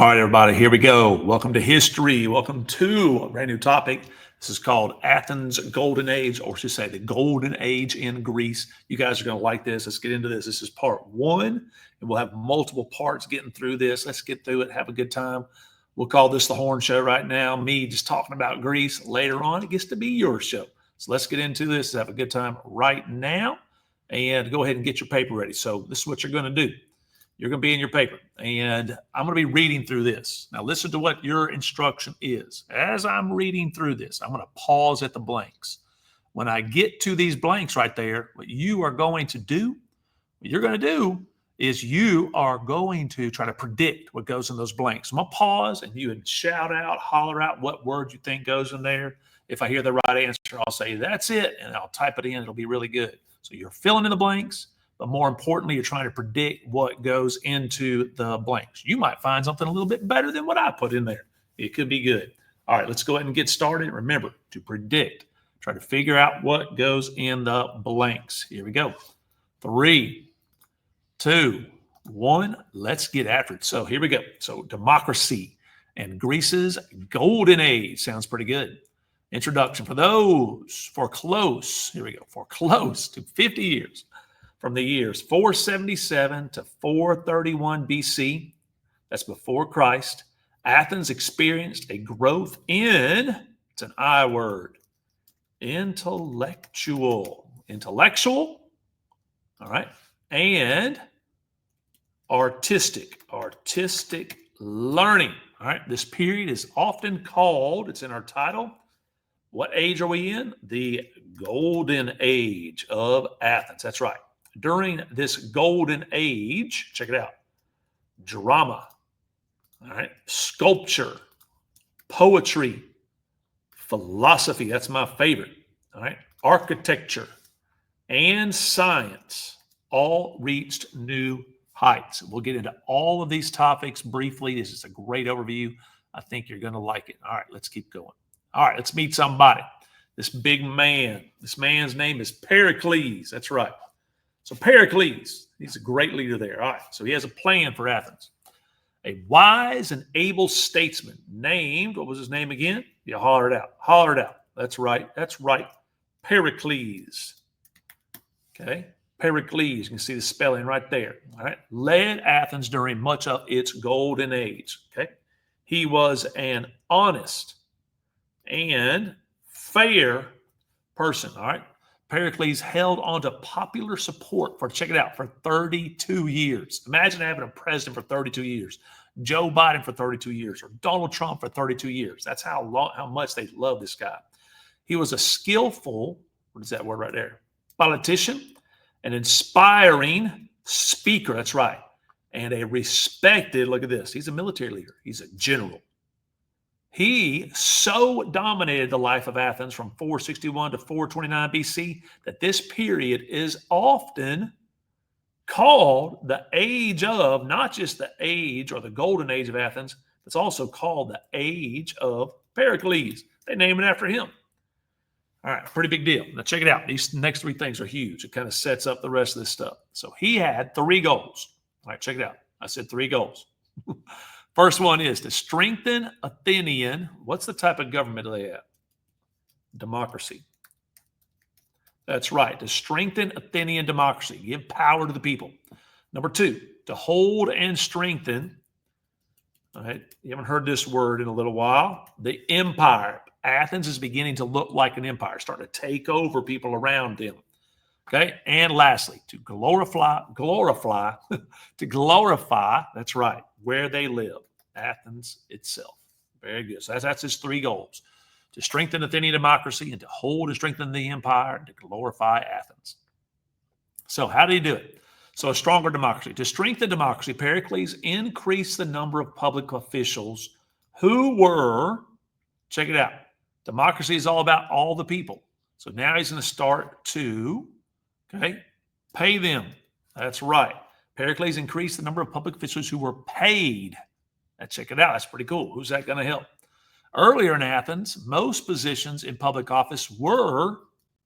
All right, everybody, here we go. Welcome to history. Welcome to a brand new topic. This is called Athens Golden Age, or should say the Golden Age in Greece. You guys are going to like this. Let's get into this. This is part one, and we'll have multiple parts getting through this. Let's get through it. Have a good time. We'll call this the Horn Show right now. Me just talking about Greece. Later on, it gets to be your show. So let's get into this. Have a good time right now, and go ahead and get your paper ready. So this is what you're going to do. You're going to be in your paper, and I'm going to be reading through this. Now, listen to what your instruction is. As I'm reading through this, I'm going to pause at the blanks. When I get to these blanks right there, what you're going to do is you are going to try to predict what goes in those blanks. I'm going to pause, and you would shout out, holler out what word you think goes in there. If I hear the right answer, I'll say, that's it, and I'll type it in. It'll be really good. So you're filling in the blanks. But more importantly, you're trying to predict what goes into the blanks. You might find something a little bit better than what I put in there. It could be good. All right, let's go ahead and get started. Remember to predict. Try to figure out what goes in the blanks. Here we go. 3, 2, 1. Let's get after it. So here we go. So democracy and Greece's golden age. Sounds pretty good. Introduction for those for close. Here we go. For close to 50 years. From the years 477 to 431 BC, that's before Christ, Athens experienced a growth in, it's an I word, intellectual, all right, and artistic learning, all right. This period is often called, it's in our title, what age are we in? The Golden Age of Athens, that's right. During this golden age, check it out, drama, all right, sculpture, poetry, philosophy, that's my favorite, all right, architecture, and science all reached new heights. We'll get into all of these topics briefly. This is a great overview. I think you're going to like it. All right, let's keep going. All right, let's meet somebody. This big man, this man's name is Pericles. That's right. So Pericles, he's a great leader there. All right, so he has a plan for Athens. A wise and able statesman named, what was his name again? You holler it out. Holler it out. That's right. Pericles. Okay, Pericles. You can see the spelling right there. All right, led Athens during much of its golden age. Okay, he was an honest and fair person. All right. Pericles held on to popular support for, check it out, for 32 years. Imagine having a president for 32 years, Joe Biden for 32 years, or Donald Trump for 32 years. That's how much they love this guy. He was a skillful, what is that word right there? Politician, an inspiring speaker, that's right, and a respected, look at this, he's a military leader. He's a general. He so dominated the life of Athens from 461 to 429 BC that this period is often called the age of, not just the age or the golden age of Athens, it's also called the age of Pericles. They name it after him. All right, pretty big deal. Now check it out. These next three things are huge. It kind of sets up the rest of this stuff. So he had 3 goals. All right, check it out. I said 3 goals. First one is to strengthen Athenian. What's the type of government they have? Democracy. That's right. To strengthen Athenian democracy. Give power to the people. Number 2, to hold and strengthen. All right. You haven't heard this word in a little while. The empire. Athens is beginning to look like an empire, starting to take over people around them. Okay. And lastly, to glorify, that's right, where they live, Athens itself. Very good. So that's his 3 goals: to strengthen Athenian democracy, and to hold and strengthen the empire, and to glorify Athens. So how did he do it? So a stronger democracy. To strengthen democracy, Pericles increased the number of public officials who were, check it out, democracy is all about all the people. So now he's going to start to, okay, pay them. That's right. Pericles increased the number of public officials who were paid. Now check it out. That's pretty cool. Who's that going to help? Earlier in Athens, most positions in public office were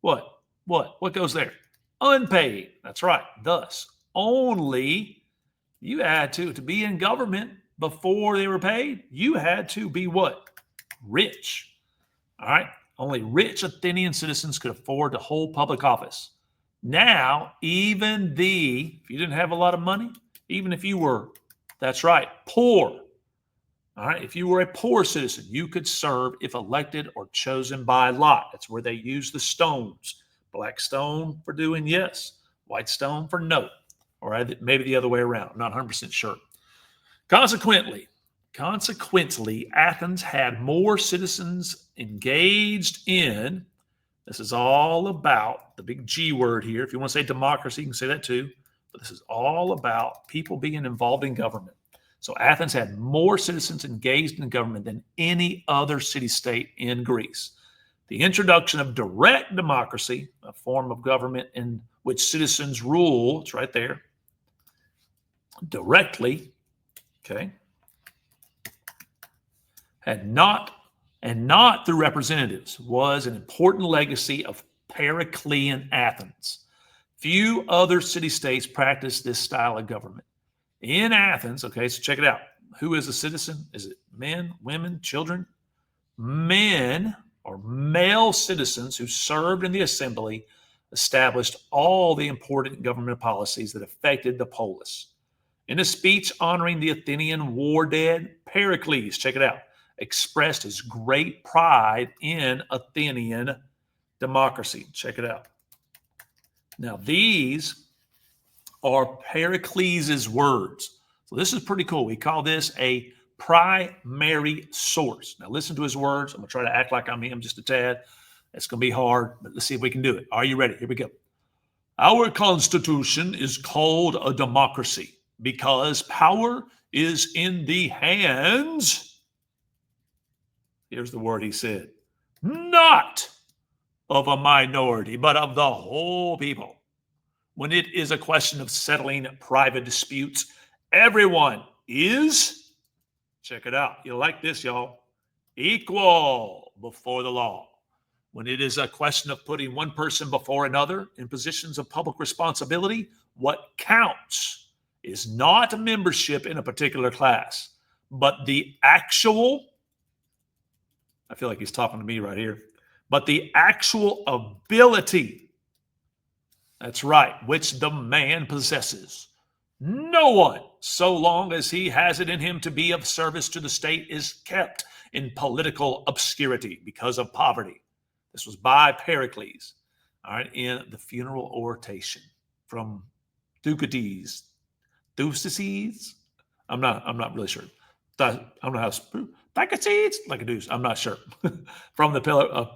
what? What goes there? Unpaid. That's right. Thus, only you had to be in government, before they were paid, you had to be what? Rich. All right. Only rich Athenian citizens could afford to hold public office. Now, if you didn't have a lot of money, even if you were, that's right, poor. All right. If you were a poor citizen, you could serve if elected or chosen by lot. That's where they use the stones. Black stone for doing yes, white stone for no, or maybe the other way around. I'm not 100% sure. Consequently, Athens had more citizens engaged in, this is all about the big G word here. If you want to say democracy, you can say that too. But this is all about people being involved in government. So Athens had more citizens engaged in government than any other city-state in Greece. The introduction of direct democracy, a form of government in which citizens rule, it's right there, directly, okay, and not through representatives, was an important legacy of Periclean Athens. Few other city-states practice this style of government. In Athens, okay, so check it out. Who is a citizen? Is it men, women, children? Men or male citizens who served in the assembly established all the important government policies that affected the polis. In a speech honoring the Athenian war dead, Pericles, check it out, expressed his great pride in Athenian democracy. Check it out. Now, these are Pericles' words. So this is pretty cool. We call this a primary source. Now, listen to his words. I'm going to try to act like I'm him just a tad. It's going to be hard, but let's see if we can do it. Are you ready? Here we go. Our Constitution is called a democracy because power is in the hands, here's the word he said, not of a minority, but of the whole people. When it is a question of settling private disputes, everyone is, check it out, you like this, y'all, equal before the law. When it is a question of putting one person before another in positions of public responsibility, what counts is not membership in a particular class, but the actual, I feel like he's talking to me right here, but the actual ability, that's right, which the man possesses. No one, so long as he has it in him to be of service to the state, is kept in political obscurity because of poverty. This was by Pericles, all right, in the funeral oration from Thucydides. I'm not really sure. I don't know how to Thucydides, like a deuce. I'm not sure. From the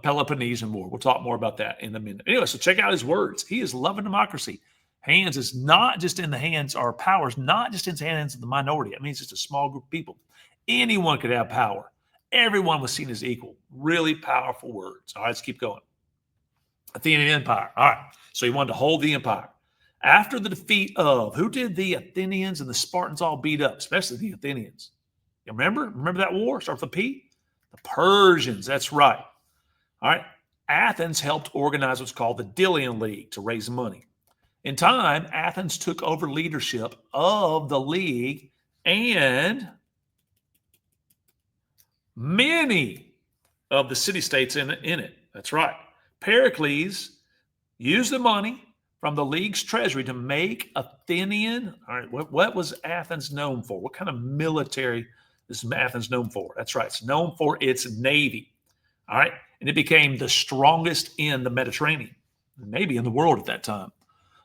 Peloponnesian War. We'll talk more about that in a minute. Anyway, so check out his words. He is loving democracy. Hands is not just in the hands, or power is not just in the hands of the minority. It means it's a small group of people. Anyone could have power. Everyone was seen as equal. Really powerful words. All right, let's keep going. Athenian Empire. All right, so he wanted to hold the empire. After the defeat of, who did the Athenians and the Spartans all beat up, especially the Athenians? You remember that war? Start with a P? The Persians, that's right. All right, Athens helped organize what's called the Delian League to raise money. In time, Athens took over leadership of the league, and many of the city-states in it. That's right. Pericles used the money from the league's treasury to make Athenian. All right, what was Athens known for? What kind of military is Athens known for? That's right. It's known for its navy. All right. And it became the strongest in the Mediterranean, maybe in the world at that time.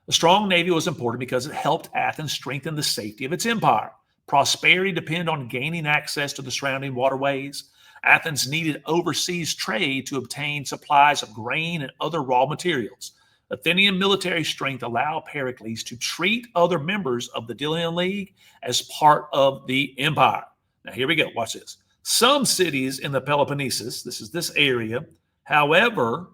The strong navy was important because it helped Athens strengthen the safety of its empire. Prosperity depended on gaining access to the surrounding waterways. Athens needed overseas trade to obtain supplies of grain and other raw materials. Athenian military strength allowed Pericles to treat other members of the Delian League as part of the empire. Now, here we go. Watch this. Some cities in the Peloponnesus, this is this area, however,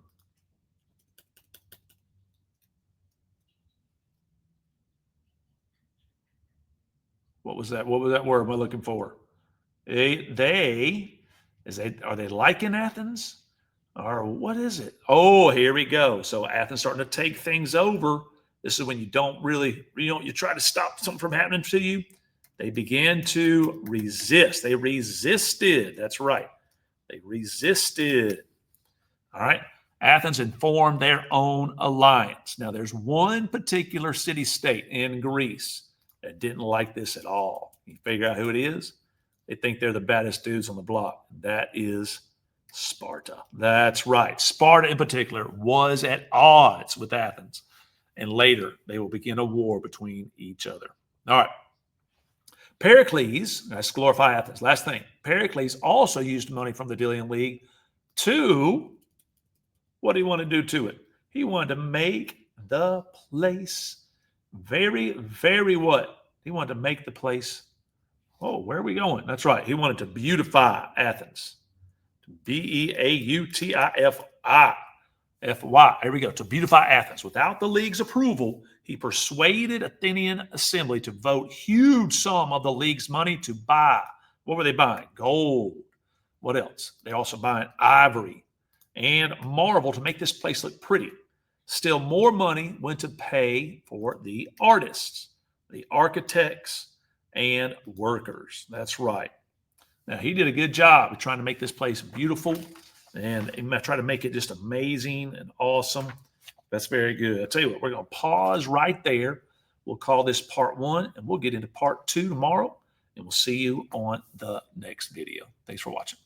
what was that word am I looking for? Are they like in Athens? Or what is it? Oh, here we go. So Athens starting to take things over. This is when you don't really, you try to stop something from happening to you. they began to resist. They resisted. That's right. They resisted. All right. Athens had formed their own alliance. Now, there's one particular city-state in Greece that didn't like this at all. You figure out who it is? They think they're the baddest dudes on the block. That is Sparta. That's right. Sparta, in particular, was at odds with Athens. And later, they will begin a war between each other. All right. Pericles, let's glorify Athens. Last thing. Pericles also used money from the Delian League to, what do you want to do to it? He wanted to make the place very, very what? He wanted to make the place, oh, where are we going? That's right. He wanted to beautify Athens. Beautify. F-Y. There we go. To beautify Athens. Without the league's approval, he persuaded Athenian assembly to vote huge sum of the league's money to buy. What were they buying? Gold. What else? They're also buying ivory and marble to make this place look pretty. Still more money went to pay for the artists, the architects, and workers. That's right. Now, he did a good job of trying to make this place beautiful and try to make it just amazing and awesome. That's very good. I'll tell you what, we're going to pause right there. We'll call this part 1, and we'll get into part 2 tomorrow, and we'll see you on the next video. Thanks for watching.